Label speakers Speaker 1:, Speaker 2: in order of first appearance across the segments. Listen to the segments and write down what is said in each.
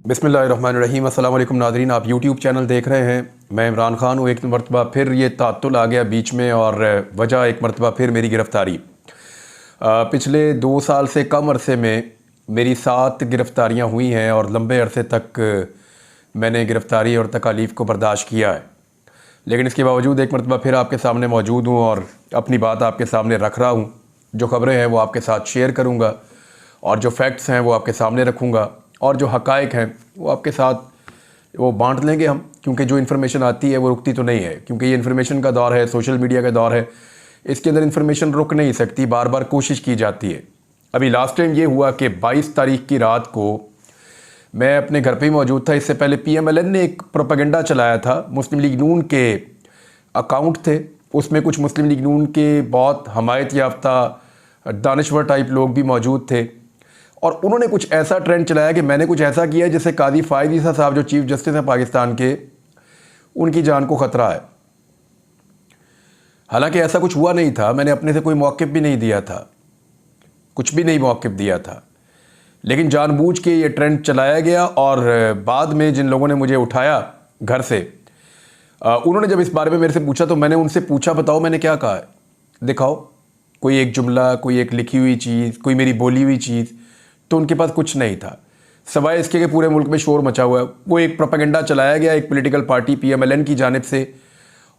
Speaker 1: बिस्मिल्लाहिर्रहमानिर्रहीम। अस्सलाम वालेकुम नाज़रीन, आप यूट्यूब चैनल देख रहे हैं। मैं इमरान ख़ान हूँ। एक मरतबा फिर ये तात्तुल आ गया बीच में और वजह एक मरतबा फिर मेरी गिरफ़्तारी। पिछले 2 साल से कम अरसे में मेरी 7 गिरफ़्तारियाँ हुई हैं और लंबे अरसे तक मैंने गिरफ़्तारी और तकालीफ़ को बर्दाश्त किया है। लेकिन इसके बावजूद एक मरतबा फिर आपके सामने मौजूद हूँ और अपनी बात आपके सामने रख रहा हूँ। जो ख़बरें हैं वो आपके साथ शेयर करूँगा और जो फैक्ट्स हैं वो आपके सामने रखूँगा और जो हक़ाइक़ हैं वो आपके साथ वो बांट लेंगे हम, क्योंकि जो इन्फॉर्मेशन आती है वो रुकती तो नहीं है। क्योंकि ये इन्फॉर्मेशन का दौर है, सोशल मीडिया का दौर है, इसके अंदर इन्फॉर्मेशन रुक नहीं सकती, बार बार कोशिश की जाती है। अभी लास्ट टाइम ये हुआ कि 22 तारीख की रात को मैं अपने घर पे ही मौजूद था। इससे पहले PMLN ने एक प्रोपेगेंडा चलाया था। मुस्लिम लीग नून के अकाउंट थे, उसमें कुछ मुस्लिम लीग नून के बहुत हमायत याफ्ता दानश्वर टाइप लोग भी मौजूद थे और उन्होंने कुछ ऐसा ट्रेंड चलाया कि मैंने कुछ ऐसा किया जिससे काजी फ़ायद ईसा साहब जो चीफ़ जस्टिस हैं पाकिस्तान के, उनकी जान को ख़तरा है। हालांकि ऐसा कुछ हुआ नहीं था, मैंने अपने से कोई मौक़िफ़ भी नहीं दिया था, कुछ भी नहीं मौक़िफ़ दिया था, लेकिन जानबूझ के ये ट्रेंड चलाया गया। और बाद में जिन लोगों ने मुझे उठाया घर से, उन्होंने जब इस बारे में मेरे से पूछा तो मैंने उनसे पूछा, बताओ मैंने क्या कहा है, दिखाओ कोई एक जुमला, कोई एक लिखी हुई चीज़, कोई मेरी बोली हुई चीज़। तो उनके पास कुछ नहीं था सवाए इसके कि पूरे मुल्क में शोर मचा हुआ है। वो एक प्रोपेगेंडा चलाया गया एक पॉलिटिकल पार्टी PMLN की जानिब से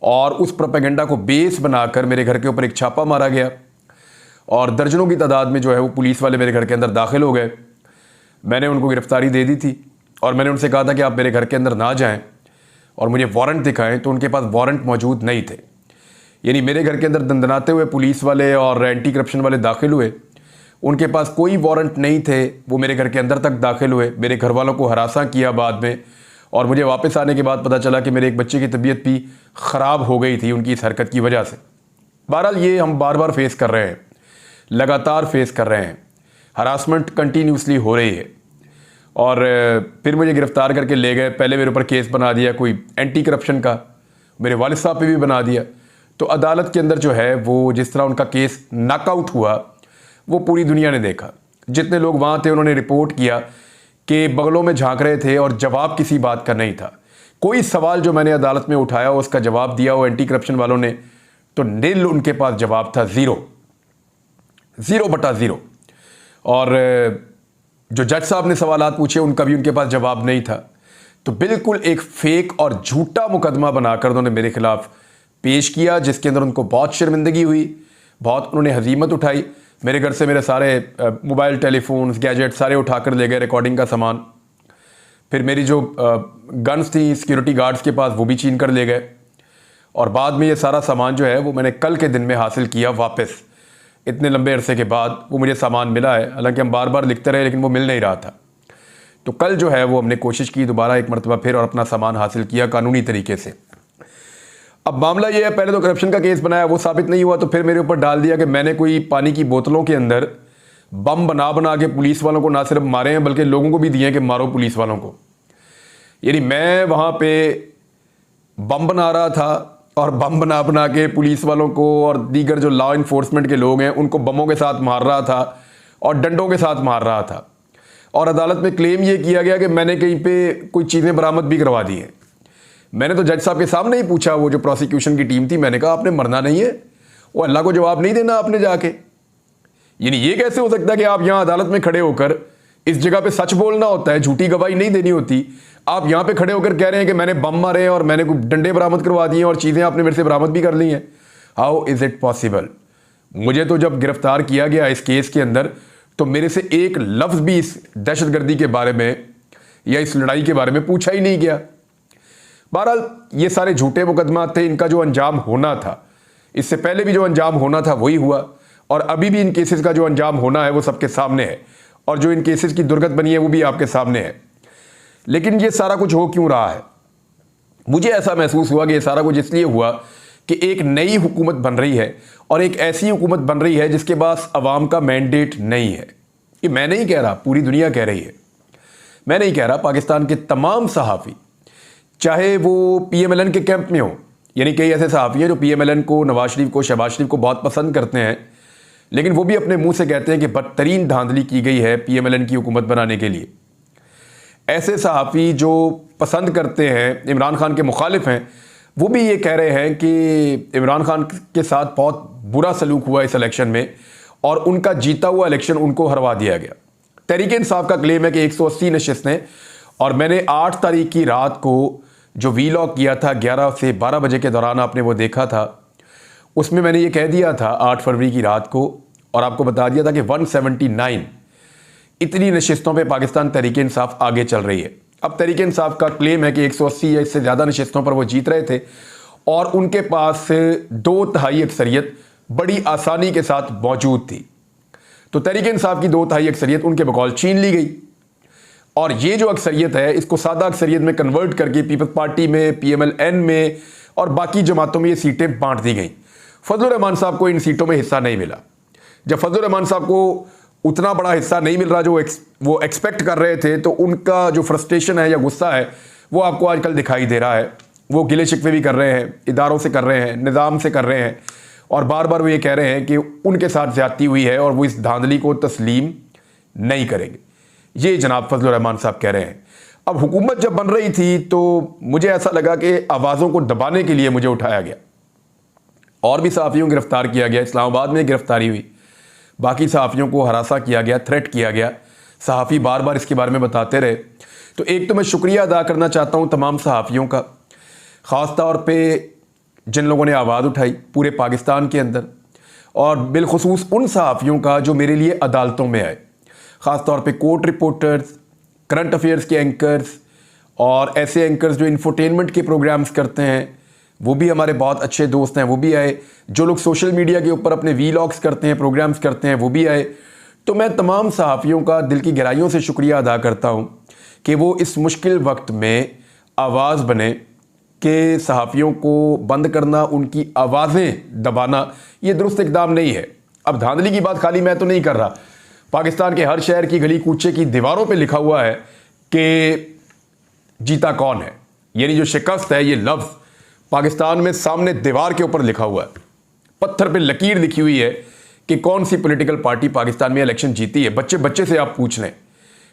Speaker 1: और उस प्रोपेगेंडा को बेस बनाकर मेरे घर के ऊपर एक छापा मारा गया और दर्जनों की तादाद में जो है वो पुलिस वाले मेरे घर के अंदर दाखिल हो गए। मैंने उनको गिरफ़्तारी दे दी थी और मैंने उनसे कहा था कि आप मेरे घर के अंदर ना जाएँ और मुझे वारंट दिखाएँ, तो उनके पास वारंट मौजूद नहीं थे। यानी मेरे घर के अंदर दंदनाते हुए पुलिस वाले और एंटी करप्शन वाले दाखिल हुए, उनके पास कोई वारंट नहीं थे, वो मेरे घर के अंदर तक दाखिल हुए, मेरे घर वालों को हरासा किया बाद में। और मुझे वापस आने के बाद पता चला कि मेरे एक बच्चे की तबीयत भी ख़राब हो गई थी उनकी इस हरकत की वजह से। बहरहाल ये हम बार बार फेस कर रहे हैं, लगातार फेस कर रहे हैं, हरासमेंट कंटिन्यूसली हो रही है। और फिर मुझे गिरफ़्तार करके ले गए। पहले मेरे ऊपर केस बना दिया कोई एंटी करप्शन का, मेरे वालिद साहब पे भी बना दिया। तो अदालत के अंदर जो है वो जिस तरह उनका केस नॉकआउट हुआ वो पूरी दुनिया ने देखा। जितने लोग वहाँ थे उन्होंने रिपोर्ट किया कि बगलों में झांक रहे थे और जवाब किसी बात का नहीं था। कोई सवाल जो मैंने अदालत में उठाया उसका जवाब दिया वो एंटी करप्शन वालों ने, तो नील उनके पास जवाब था, ज़ीरो बटा ज़ीरो। और जो जज साहब ने सवालात पूछे उनका भी उनके पास जवाब नहीं था। तो बिल्कुल एक फेक और झूठा मुकदमा बनाकर उन्होंने मेरे खिलाफ पेश किया, जिसके अंदर उनको बहुत शर्मिंदगी हुई, बहुत उन्होंने हजीमत उठाई। मेरे घर से मेरे सारे मोबाइल टेलीफोन्स गैजेट सारे उठाकर ले गए, रिकॉर्डिंग का सामान। फिर मेरी जो गन्स थी सिक्योरिटी गार्ड्स के पास वो भी छीन कर ले गए। और बाद में ये सारा सामान जो है वो मैंने कल के दिन में हासिल किया वापस। इतने लंबे अरसे के बाद वो मुझे सामान मिला है, हालांकि हम बार बार लिखते रहे लेकिन वो मिल नहीं रहा था। तो कल जो है वो हमने कोशिश की दोबारा एक मरतबा फिर और अपना सामान हासिल किया कानूनी तरीके से। अब मामला ये है, पहले तो करप्शन का केस बनाया, वो साबित नहीं हुआ तो फिर मेरे ऊपर डाल दिया कि मैंने कोई पानी की बोतलों के अंदर बम बना बना के पुलिस वालों को ना सिर्फ मारे हैं बल्कि लोगों को भी दिए कि मारो पुलिस वालों को। यानी मैं वहाँ पे बम बना रहा था और बम बना बना के पुलिस वालों को और दीगर जो लॉ इन्फोर्समेंट के लोग हैं उनको बमों के साथ मार रहा था और डंडों के साथ मार रहा था। और अदालत में क्लेम ये किया गया कि मैंने कहीं पे कोई चीज़ें बरामद भी करवा दी हैं। मैंने तो जज साहब के सामने ही पूछा, वो जो प्रोसिक्यूशन की टीम थी, मैंने कहा आपने मरना नहीं है, वो अल्लाह को जवाब नहीं देना आपने जाके। यानी ये कैसे हो सकता है कि आप यहाँ अदालत में खड़े होकर, इस जगह पे सच बोलना होता है, झूठी गवाही नहीं देनी होती, आप यहाँ पे खड़े होकर कह रहे हैं कि मैंने बम मारे हैं और मैंने डंडे बरामद करवा दिए और चीज़ें आपने मेरे से बरामद भी कर ली हैं। How is it possible? मुझे तो जब गिरफ्तार किया गया इस केस के अंदर तो मेरे से एक लफ्ज़ भी इस दहशतगर्दी के बारे में या इस लड़ाई के बारे में पूछा ही नहीं गया। बहरहाल ये सारे झूठे मुकदमा थे, इनका जो अंजाम होना था, इससे पहले भी जो अंजाम होना था वही हुआ और अभी भी इन केसेस का जो अंजाम होना है वो सबके सामने है और जो इन केसेस की दुर्गत बनी है वो भी आपके सामने है। लेकिन ये सारा कुछ हो क्यों रहा है? मुझे ऐसा महसूस हुआ कि ये सारा कुछ इसलिए हुआ कि एक नई हुकूमत बन रही है और एक ऐसी हुकूमत बन रही है जिसके पास अवाम का मैंडेट नहीं है। ये मैं नहीं कह रहा, पूरी दुनिया कह रही है। मैं नहीं कह रहा, पाकिस्तान के तमाम सहाफ़ी, चाहे वो PMLN के कैंप में हो, यानी कई ऐसे सहाफ़ी हैं जो PMLN को, नवाज शरीफ को, शहबाज शरीफ को बहुत पसंद करते हैं, लेकिन वो भी अपने मुंह से कहते हैं कि बदतरीन धांधली की गई है PMLN की हुकूमत बनाने के लिए। ऐसे सहाफ़ी जो पसंद करते हैं, इमरान खान के मुखालिफ हैं, वो भी ये कह रहे हैं कि इमरान खान के साथ बहुत बुरा सलूक हुआ इस इलेक्शन में और उनका जीता हुआ इलेक्शन उनको हरवा दिया गया। तहरीक इंसाफ का क्लेम है कि 180 नशिस्तें, और मैंने 8 तारीख की रात को जो वीलॉग किया था 11 से 12 बजे के दौरान आपने वो देखा था, उसमें मैंने ये कह दिया था 8 फरवरी की रात को, और आपको बता दिया था कि 179 इतनी नशिस्तों पे पाकिस्तान तहरीक इंसाफ आगे चल रही है। अब तहरीक इंसाफ का क्लेम है कि 180 या इससे ज़्यादा नशिस्तों पर वो जीत रहे थे और उनके पास 2/3 अक्सरियत बड़ी आसानी के साथ मौजूद थी। तो तहरीक इंसाफ की 2/3 अक्सरियत उनके बकौल छीन ली गई, और ये जो अक्सरियत है इसको सादा अक्सरियत में कन्वर्ट करके पीपल्स पार्टी में, PMLN में और बाकी जमातों में ये सीटें बांट दी गई। फजलुर रहमान साहब को इन सीटों में हिस्सा नहीं मिला। जब फजलुर रहमान साहब को उतना बड़ा हिस्सा नहीं मिल रहा जो वो एक्सपेक्ट कर रहे थे, तो उनका जो फ्रस्ट्रेशन है या गुस्सा है वो आपको आजकल दिखाई दे रहा है। वो गिले शिकवे भी कर रहे हैं, इदारों से कर रहे हैं, निज़ाम से कर रहे हैं, और बार बार वो ये कह रहे हैं कि उनके साथ ज़्यादती हुई है और वो इस धांधली को तस्लीम नहीं करेंगे। ये जनाब फजलुर रहमान साहब कह रहे हैं। अब हुकूमत जब बन रही थी तो मुझे ऐसा लगा कि आवाज़ों को दबाने के लिए मुझे उठाया गया, और भी सहाफ़ियों को गिरफ्तार किया गया। इस्लामाबाद में गिरफ्तारी हुई, बाकी सहाफ़ियों को हरासा किया गया, थ्रेट किया गया। सहाफ़ी बार बार इसके बारे में बताते रहे। तो एक तो मैं शुक्रिया अदा करना चाहता हूँ तमाम सहाफ़ियों का, ख़ास तौर पे जिन लोगों ने आवाज़ उठाई पूरे पाकिस्तान के अंदर, और बिलखुसूस उन सहाफ़ियों का जो मेरे लिए अदालतों में आए, ख़ास तौर पे कोर्ट रिपोर्टर्स, करंट अफेयर्स के एंकर्स और ऐसे एंकर्स जो इंफोटेनमेंट के प्रोग्राम्स करते हैं, वो भी हमारे बहुत अच्छे दोस्त हैं, वो भी आए। जो लोग सोशल मीडिया के ऊपर अपने वीलॉग्स करते हैं, प्रोग्राम्स करते हैं, वो भी आए। तो मैं तमाम सहाफ़ियों का दिल की गहराइयों से शुक्रिया अदा करता हूँ कि वो इस मुश्किल वक्त में आवाज़ बने, कि सहाफ़ियों को बंद करना, उनकी आवाज़ें दबाना ये दुरुस्त इक़दाम नहीं है। अब धांधली की बात खाली मैं तो नहीं कर रहा, पाकिस्तान के हर शहर की गली कूचे की दीवारों पे लिखा हुआ है कि जीता कौन है, यानी जो शिकस्त है, ये लफ्ज़ पाकिस्तान में सामने दीवार के ऊपर लिखा हुआ है, पत्थर पे लकीर लिखी हुई है कि कौन सी पॉलिटिकल पार्टी पाकिस्तान में इलेक्शन जीती है। बच्चे बच्चे से आप पूछ लें,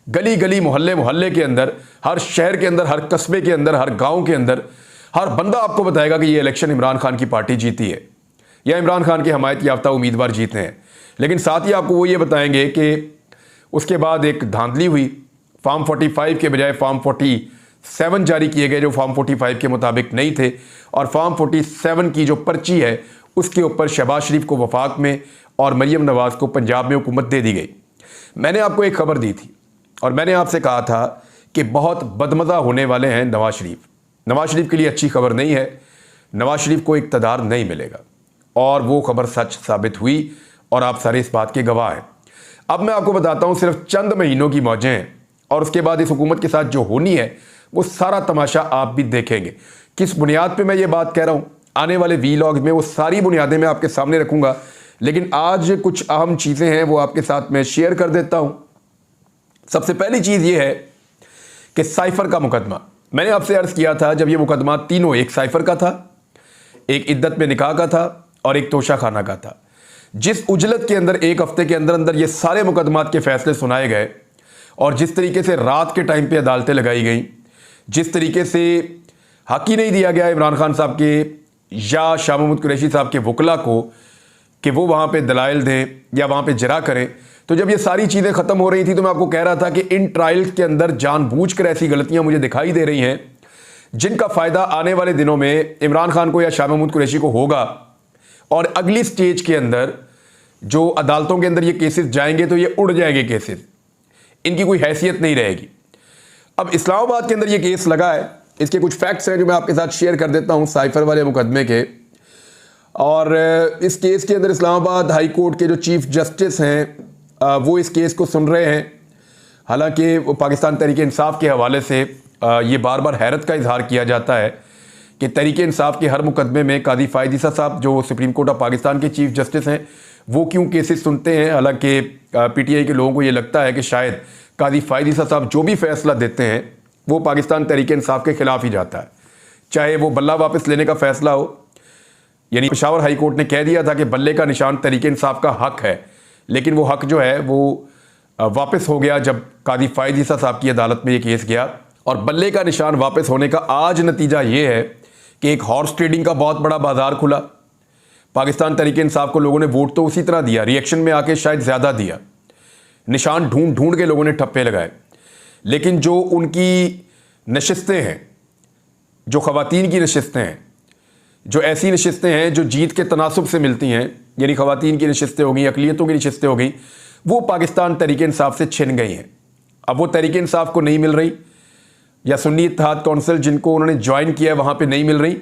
Speaker 1: गली गली, मोहल्ले मोहल्ले के अंदर, हर शहर के अंदर, हर कस्बे के अंदर, हर गांव के अंदर हर बंदा आपको बताएगा कि ये इलेक्शन इमरान खान की पार्टी जीती है या इमरान खान के हमायत याफ्ता उम्मीदवार जीते हैं। लेकिन साथ ही आपको वो ये बताएंगे कि उसके बाद एक धांधली हुई, फॉर्म 45 के बजाय फॉर्म 47 जारी किए गए जो फॉर्म 45 के मुताबिक नहीं थे, और फॉर्म 47 की जो पर्ची है उसके ऊपर शहबाज शरीफ को वफाक में और मरियम नवाज़ को पंजाब में हुकूमत दे दी गई। मैंने आपको एक खबर दी थी और मैंने आपसे कहा था कि बहुत बदमज़ा होने वाले हैं नवाज़ शरीफ। नवाज़ शरीफ के लिए अच्छी खबर नहीं है, नवाज़ शरीफ को इक़्तिदार नहीं मिलेगा, और वो खबर सच साबित हुई और आप सारे इस बात के गवाह हैं। अब मैं आपको बताता हूँ, सिर्फ चंद महीनों की मौजें हैं और उसके बाद इस हुकूमत के साथ जो होनी है वो सारा तमाशा आप भी देखेंगे। किस बुनियाद पे मैं ये बात कह रहा हूँ, आने वाले वीलॉग में वो सारी बुनियादें मैं आपके सामने रखूँगा, लेकिन आज कुछ अहम चीज़ें हैं वो आपके साथ मैं शेयर कर देता हूँ। सबसे पहली चीज़ ये है कि साइफ़र का मुकदमा, मैंने आपसे अर्ज़ किया था जब ये मुकदमा तीनों, एक साइफ़र का था, एक इद्दत में निकाह का था और एक तोशा खाना का था, जिस उजलत के अंदर एक हफ्ते के अंदर अंदर ये सारे मुकदमात के फैसले सुनाए गए और जिस तरीके से रात के टाइम पे अदालतें लगाई गई, जिस तरीके से हक ही नहीं दिया गया इमरान खान साहब के या शाह महमूद कुरैशी साहब के वकला को कि वो वहाँ पे दलाइल दें या वहाँ पे जरा करें। तो जब ये सारी चीज़ें ख़त्म हो रही थी तो मैं आपको कह रहा था कि इन ट्रायल्स के अंदर जानबूझकर ऐसी गलतियाँ मुझे दिखाई दे रही हैं जिनका फ़ायदा आने वाले दिनों में इमरान खान को या शाह महमूद कुरैशी को होगा, और अगली स्टेज के अंदर जो अदालतों के अंदर ये केसेस जाएंगे तो ये उड़ जाएंगे केसेस, इनकी कोई हैसियत नहीं रहेगी। अब इस्लामाबाद के अंदर ये केस लगा है, इसके कुछ फैक्ट्स हैं जो मैं आपके साथ शेयर कर देता हूँ साइफ़र वाले मुकदमे के। और इस केस के अंदर इस्लामाबाद हाई कोर्ट के जो चीफ जस्टिस हैं वो इस केस को सुन रहे हैं। हालांकि वो पाकिस्तान तहरीक इंसाफ के हवाले से ये बार बार हैरत का इजहार किया जाता है कि तहरीक इंसाफ के हर मुकदमे में कादी फ़ाइज़ ईसा साहब जो सुप्रीम कोर्ट ऑफ पाकिस्तान के चीफ जस्टिस हैं वो क्यों केसेस सुनते हैं। हालांकि PTI के लोगों को ये लगता है कि शायद कादी फ़ाइज़ ईसा साहब जो भी फैसला देते हैं वो पाकिस्तान तहरीक इंसाफ के ख़िलाफ़ ही जाता है, चाहे वो बल्ला वापस लेने का फ़ैसला हो। यानी पेशावर हाई कोर्ट ने कह दिया था कि बल्ले का निशान तहरीक इंसाफ का हक है, लेकिन वो हक जो है वो वापस हो गया जब कादी फ़ायज़ ईसा साहब की अदालत में ये केस गया। और बल्ले का निशान वापस होने का आज नतीजा ये है कि एक हॉर्स ट्रेडिंग का बहुत बड़ा बाजार खुला। पाकिस्तान तहरीक इंसाफ को लोगों ने वोट तो उसी तरह दिया, रिएक्शन में आके शायद ज़्यादा दिया, निशान ढूंढ ढूंढ के लोगों ने ठप्पे लगाए। लेकिन जो उनकी नशिस्तें हैं, जो ख़वातीन की नशिस्तें हैं, जो ऐसी नशिस्तें हैं जो जीत के तनासुब से मिलती हैं, यानी ख़वातीन की नशिस्तें हो गई, अक़लियतों की नशिस्तें हो गई, वो पाकिस्तान तहरीक इंसाफ से छिन गई हैं। अब वो तहरीक इंसाफ को नहीं मिल रही, या सुन्नी इत्तेहाद कौंसिल जिनको उन्होंने ज्वाइन किया है वहाँ पे नहीं मिल रही,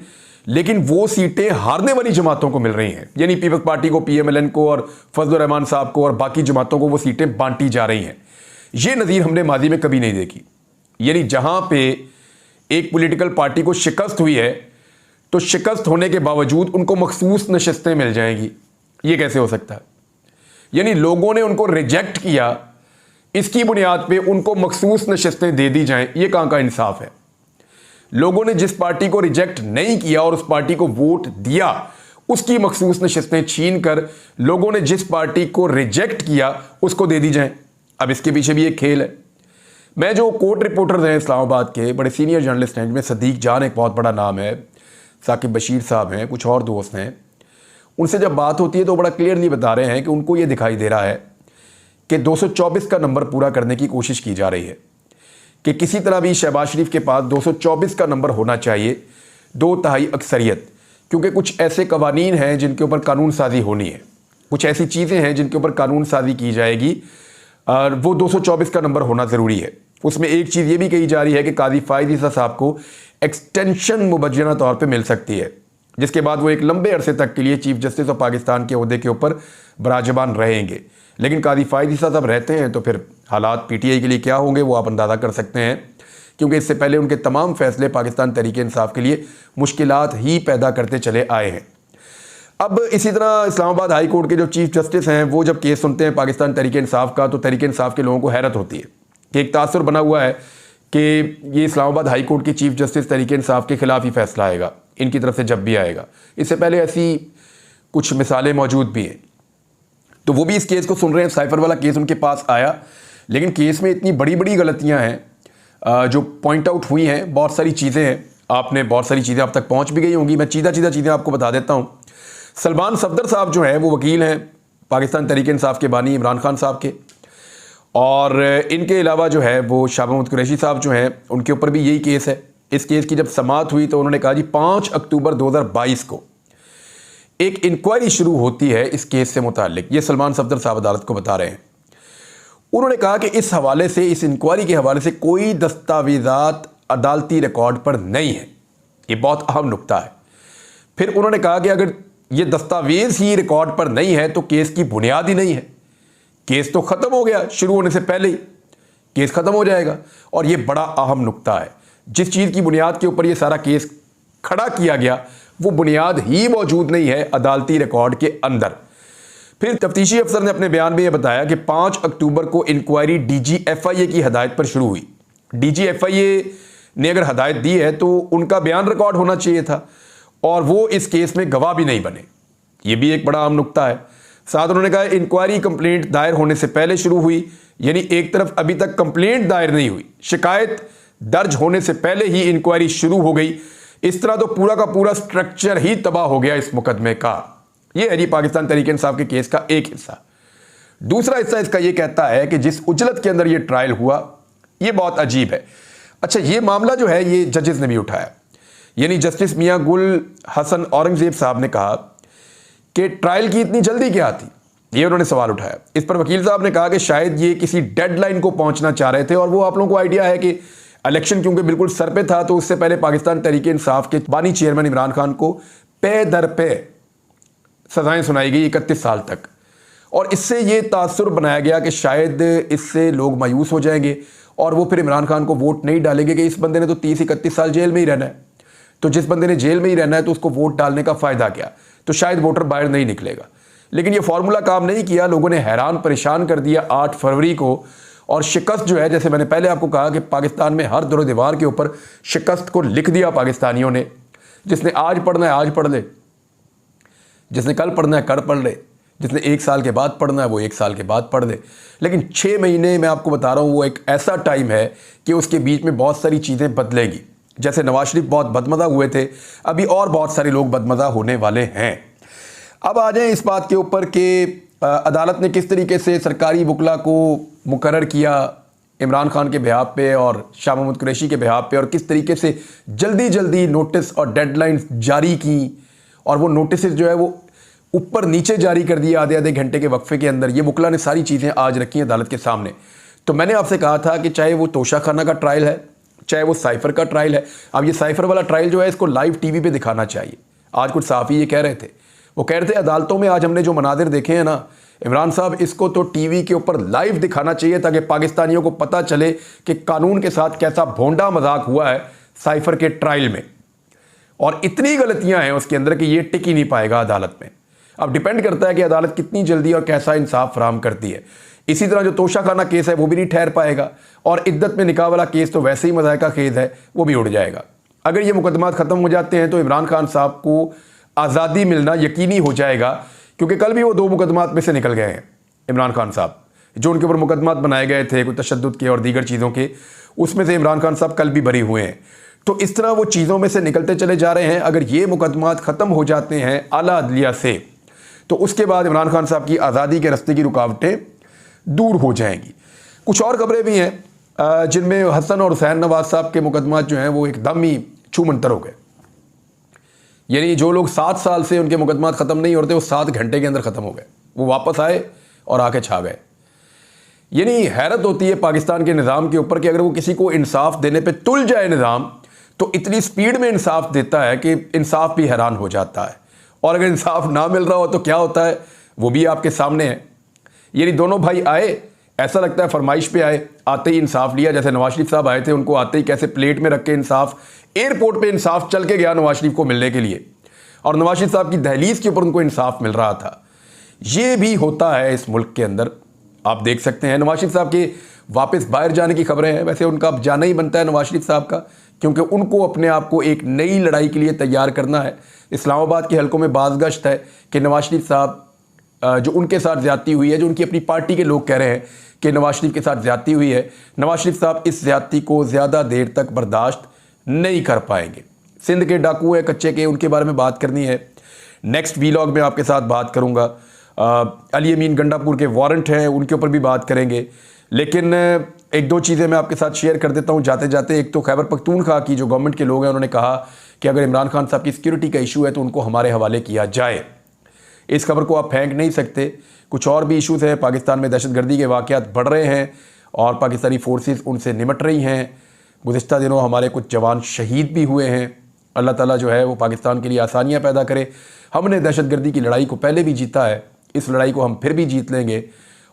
Speaker 1: लेकिन वो सीटें हारने वाली जमातों को मिल रही हैं, यानी पीपल्स पार्टी को, PMLN को और फजलुर रहमान साहब को और बाकी जमातों को वो सीटें बांटी जा रही हैं। ये नज़ीर हमने माजी में कभी नहीं देखी। यानी जहाँ पे एक पॉलिटिकल पार्टी को शिकस्त हुई है तो शिकस्त होने के बावजूद उनको मखसूस नशिस्तें मिल जाएंगी, ये कैसे हो सकता है? यानी लोगों ने उनको रिजेक्ट किया, इसकी बुनियाद पे उनको मखसूस नशिस्तें दे दी जाएं, ये कहाँ का इंसाफ है? लोगों ने जिस पार्टी को रिजेक्ट नहीं किया और उस पार्टी को वोट दिया, उसकी मखसूस नशिस्तें छीन कर लोगों ने जिस पार्टी को रिजेक्ट किया उसको दे दी जाएं। अब इसके पीछे भी एक खेल है। मैं जो कोर्ट रिपोर्टर्स हैं इस्लामाबाद के, बड़े सीनियर जर्नलिस्ट हैं, जिनमें सदीक जान एक बहुत बड़ा नाम है, साकिब बशीर साहब हैं, कुछ और दोस्त हैं, उनसे जब बात होती है तो बड़ा क्लियरली बता रहे हैं कि उनको ये दिखाई दे रहा है कि 224 का नंबर पूरा करने की कोशिश की जा रही है, कि किसी तरह भी शहबाज शरीफ के पास 224 का नंबर होना चाहिए, 2/3 अक्सरियत, क्योंकि कुछ ऐसे कवानीन हैं जिनके ऊपर कानून साजी होनी है, कुछ ऐसी चीज़ें हैं जिनके ऊपर कानून साजी की जाएगी, और वो 224 का नंबर होना ज़रूरी है। उसमें एक चीज़ ये भी कही जा रही है कि कादी फ़ायज़ ईसा साहब को एक्सटेंशन मुबज्जना तौर पे मिल सकती है, जिसके बाद वो एक लंबे अरसे तक के लिए चीफ जस्टिस ऑफ पाकिस्तान के ओहदे के ऊपर बराजबान रहेंगे। लेकिन कादी फ़ायज़ ईसा साहब रहते हैं तो फिर हालात PTI के लिए क्या होंगे वो आप अंदाज़ा कर सकते हैं, क्योंकि इससे पहले उनके तमाम फैसले पाकिस्तान तहरीक इंसाफ के लिए मुश्किलात ही पैदा करते चले आए हैं। अब इसी तरह इस्लामाबाद हाई कोर्ट के जो चीफ जस्टिस हैं, वो जब केस सुनते हैं पाकिस्तान तहरीक इंसाफ का, तो तहरीक इंसाफ के लोगों को हैरत होती है कि एक तासुर बना हुआ है कि ये इस्लामाबाद हाई कोर्ट के चीफ जस्टिस तहरीक इंसाफ के खिलाफ ही फैसला आएगा, इनकी तरफ से जब भी आएगा। इससे पहले ऐसी कुछ मिसालें मौजूद भी हैं। तो वो भी इस केस को सुन रहे हैं, साइफर वाला केस उनके पास आया, लेकिन केस में इतनी बड़ी बड़ी गलतियाँ हैं जो पॉइंट आउट हुई हैं, बहुत सारी चीज़ें हैं, आपने बहुत सारी चीज़ें आप तक पहुँच भी गई होंगी। मैं सीधा चीज़ें आपको बता देता हूँ। सलमान सफदर साहब जो हैं वो वकील हैं पाकिस्तान तहरीक इंसाफ के बानी इमरान खान साहब के, और इनके अलावा जो है वो शाह महमूद कुरैशी साहब जो हैं उनके ऊपर भी यही केस है। इस केस की जब समाअत हुई तो उन्होंने कहा जी 5 अक्टूबर 2022 को एक इंक्वायरी शुरू होती है इस केस से मुताल्लिक। ये सलमान सफदर साहब अदालत को बता रहे हैं। उन्होंने कहा कि इस हवाले से, इस इंक्वायरी के हवाले से कोई दस्तावेज़ात अदालती रिकॉर्ड पर नहीं है। ये बहुत अहम नुक्ता है। फिर उन्होंने कहा कि अगर ये दस्तावेज ही रिकॉर्ड पर नहीं है तो केस की बुनियाद ही नहीं है, केस तो खत्म हो गया, शुरू होने से पहले ही केस खत्म हो जाएगा। और ये बड़ा अहम नुक्ता है, जिस चीज़ की बुनियाद के ऊपर ये सारा केस खड़ा किया गया वो बुनियाद ही मौजूद नहीं है अदालती रिकॉर्ड के अंदर। फिर तफ्तीशी अफसर ने अपने बयान में यह बताया कि 5 अक्टूबर को इंक्वायरी DG FIA की हदायत पर शुरू हुई। DG FIA ने अगर हदायत दी है तो उनका बयान रिकॉर्ड होना चाहिए था, और वो इस केस में गवाह भी नहीं बने। ये भी एक बड़ा अहम नुक्ता है। साथ उन्होंने कहा इंक्वायरी कंप्लेंट दायर होने से पहले शुरू हुई, यानी एक तरफ अभी तक कंप्लेंट दायर नहीं हुई, शिकायत दर्ज होने से पहले ही इंक्वायरी शुरू हो गई। इस तरह तो पूरा का पूरा स्ट्रक्चर ही तबाह हो गया इस मुकदमे का। यह है जी पाकिस्तान तहरीक इंसाफ के केस का एक हिस्सा। दूसरा हिस्सा इसका यह कहता है कि जिस उजलत के अंदर यह ट्रायल हुआ यह बहुत अजीब है। अच्छा, ये मामला जो है ये जजेस ने भी उठाया, यानी जस्टिस मियां गुल हसन औरंगजेब साहब ने कहा कि ट्रायल की इतनी जल्दी क्या थी, ये उन्होंने सवाल उठाया। इस पर वकील साहब ने कहा कि शायद ये किसी डेडलाइन को पहुंचना चाह रहे थे, और वो आप लोगों को आइडिया है कि इलेक्शन क्योंकि बिल्कुल सर पे था तो उससे पहले पाकिस्तान तहरीक इंसाफ के बानी चेयरमैन इमरान खान को पे दर पे सजाएं सुनाई गई 31 साल तक, और इससे ये तासुर बनाया गया कि शायद इससे लोग मायूस हो जाएंगे और वो फिर इमरान खान को वोट नहीं डालेंगे कि इस बंदे ने तो 30-31 साल जेल में ही रहना है, तो जिस बंदे ने जेल में ही रहना है तो उसको वोट डालने का फ़ायदा क्या, तो शायद वोटर बाहर नहीं निकलेगा। लेकिन ये फार्मूला काम नहीं किया, लोगों ने हैरान परेशान कर दिया 8 फरवरी को। और शिकस्त जो है, जैसे मैंने पहले आपको कहा कि पाकिस्तान में हर दर दीवार के ऊपर शिकस्त को लिख दिया पाकिस्तानियों ने। जिसने आज पढ़ना है आज पढ़ ले, जिसने कल पढ़ना है कल पढ़ ले, जिसने 1 साल के बाद पढ़ना है वो 1 साल के बाद पढ़ दे। लेकिन 6 महीने मैं आपको बता रहा हूँ वो एक ऐसा टाइम है कि उसके बीच में बहुत सारी चीज़ें बदलेंगी। जैसे नवाज शरीफ बहुत बदमज़ा हुए थे, अभी और बहुत सारे लोग बदमज़ा होने वाले हैं। अब आ जाएं इस बात के ऊपर कि अदालत ने किस तरीके से सरकारी वकला को मुकर्रर किया इमरान खान के बिहाफ पे और शाह महमूद कुरैशी के बिहाफ पे, और किस तरीके से जल्दी जल्दी नोटिस और डेडलाइंस जारी की, और वो नोटिस जो है वो ऊपर नीचे जारी कर दिए आधे आधे घंटे के वक्फे के अंदर। ये वकला ने सारी चीज़ें आज रखी हैं अदालत के सामने। तो मैंने आपसे कहा था कि चाहे वो तोशाखाना का ट्रायल है, चाहे वो साइफर का ट्रायल है, अब ये साइफर वाला ट्रायल जो है इसको लाइव टीवी पे दिखाना चाहिए। आज कुछ साफ़ी ये कह रहे थे, वो कह रहे थे अदालतों में आज हमने जो मनादिर देखे हैं ना इमरान साहब, इसको तो टीवी के ऊपर लाइव दिखाना चाहिए ताकि पाकिस्तानियों को पता चले कि कानून के साथ कैसा भोंडा मजाक हुआ है साइफर के ट्रायल में, और इतनी गलतियां हैं उसके अंदर कि ये टिक ही नहीं पाएगा अदालत में। अब डिपेंड करता है कि अदालत कितनी जल्दी और कैसा इंसाफ फराहम करती है। इसी तरह जो तोशाखाना केस है वो भी नहीं ठहर पाएगा, और इद्दत में निकाह वाला केस तो वैसे ही मज़ायका केस है, वो भी उड़ जाएगा। अगर ये मुकदमात ख़त्म हो जाते हैं तो इमरान खान साहब को आज़ादी मिलना यकीनी हो जाएगा, क्योंकि कल भी वो 2 मुकदमात में से निकल गए हैं इमरान खान साहब। जो उनके ऊपर मुकदमात बनाए गए थे कोई तशद्दुद के और दीगर चीज़ों के, उसमें से इमरान खान साहब कल भी बरी हुए हैं। तो इस तरह वो चीज़ों में से निकलते चले जा रहे हैं। अगर ये मुकदमात ख़त्म हो जाते हैं आला अदलिया से, तो उसके बाद इमरान खान साहब की आज़ादी के रास्ते की रुकावटें दूर हो जाएंगी। कुछ और खबरें भी हैं जिनमें हसन और हुसैन नवाज साहब के मुकदमात जो हैं वो एकदम ही छूमंतर हो गए। यानी जो लोग 7 साल से उनके मुकदमात ख़त्म नहीं होते वो 7 घंटे के अंदर ख़त्म हो गए, वो वापस आए और आके छा गए। यानी हैरत होती है पाकिस्तान के निज़ाम के ऊपर कि अगर वो किसी को इंसाफ देने पे तुल जाए निज़ाम, तो इतनी स्पीड में इंसाफ देता है कि इंसाफ भी हैरान हो जाता है। और अगर इंसाफ ना मिल रहा हो तो क्या होता है वो भी आपके सामने है। यानी दोनों भाई आए, ऐसा लगता है फरमाइश पे आए, आते ही इंसाफ लिया। जैसे नवाज शरीफ साहब आए थे, उनको आते ही कैसे प्लेट में रख के इंसाफ, एयरपोर्ट पे इंसाफ चल के गया नवाज शरीफ को मिलने के लिए, और नवाज शरीफ साहब की दहलीज के ऊपर उनको इंसाफ मिल रहा था। ये भी होता है इस मुल्क के अंदर, आप देख सकते हैं। नवाज शरीफ साहब के वापस बाहर जाने की खबरें हैं। वैसे उनका अब जाना ही बनता है नवाज शरीफ साहब का, क्योंकि उनको अपने आप को एक नई लड़ाई के लिए तैयार करना है। इस्लामाबाद के हलकों में बाज़गश्त है कि नवाज शरीफ साहब जो उनके साथ ज़्यादती हुई है, जो उनकी अपनी पार्टी के लोग कह रहे हैं कि नवाज शरीफ के साथ ज़्यादती हुई है, नवाज शरीफ साहब इस ज़्यादती को ज़्यादा देर तक बर्दाश्त नहीं कर पाएंगे। सिंध के डाकू है कच्चे के, उनके बारे में बात करनी है। नेक्स्ट वीलॉग में आपके साथ बात करूँगा। अली अमीन गंडापुर के वारंट हैं, उनके ऊपर भी बात करेंगे। लेकिन 1-2 चीज़ें मैं आपके साथ शेयर कर देता हूँ जाते जाते। एक तो खैबर पख्तूनख्वा की जो गवर्नमेंट के लोग हैं उन्होंने कहा कि अगर इमरान खान साहब की सिक्योरिटी का इशू है तो उनको हमारे हवाले किया जाए। इस खबर को आप फेंक नहीं सकते। कुछ और भी इशूज़ हैं, पाकिस्तान में दहशतगर्दी के वाक़यात बढ़ रहे हैं और पाकिस्तानी फोर्सेस उनसे निमट रही हैं। गुज़िश्ता दिनों हमारे कुछ जवान शहीद भी हुए हैं। अल्लाह ताला जो है वो पाकिस्तान के लिए आसानियाँ पैदा करे। हमने दहशतगर्दी की लड़ाई को पहले भी जीता है, इस लड़ाई को हम फिर भी जीत लेंगे।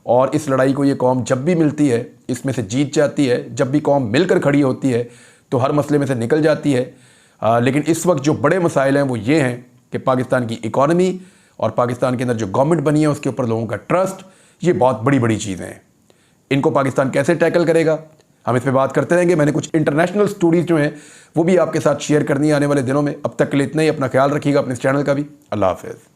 Speaker 1: और इस लड़ाई को ये कौम जब भी मिलती है इसमें से जीत जाती है। जब भी कौम मिलकर खड़ी होती है तो हर मसले में से निकल जाती है। लेकिन इस वक्त जो बड़े मसाइल हैं वो ये हैं कि पाकिस्तान की इकॉनमी और पाकिस्तान के अंदर जो गवर्नमेंट बनी है उसके ऊपर लोगों का ट्रस्ट, ये बहुत बड़ी बड़ी चीज़ें हैं। इनको पाकिस्तान कैसे टैकल करेगा, हम इस पर बात करते रहेंगे। मैंने कुछ इंटरनेशनल स्टोरीज जो हैं वो भी आपके साथ शेयर करनी है आने वाले दिनों में। अब तक के लिए इतना ही। अपना ख्याल रखिएगा, अपने इस चैनल का भी। अल्लाह हाफ़िज़।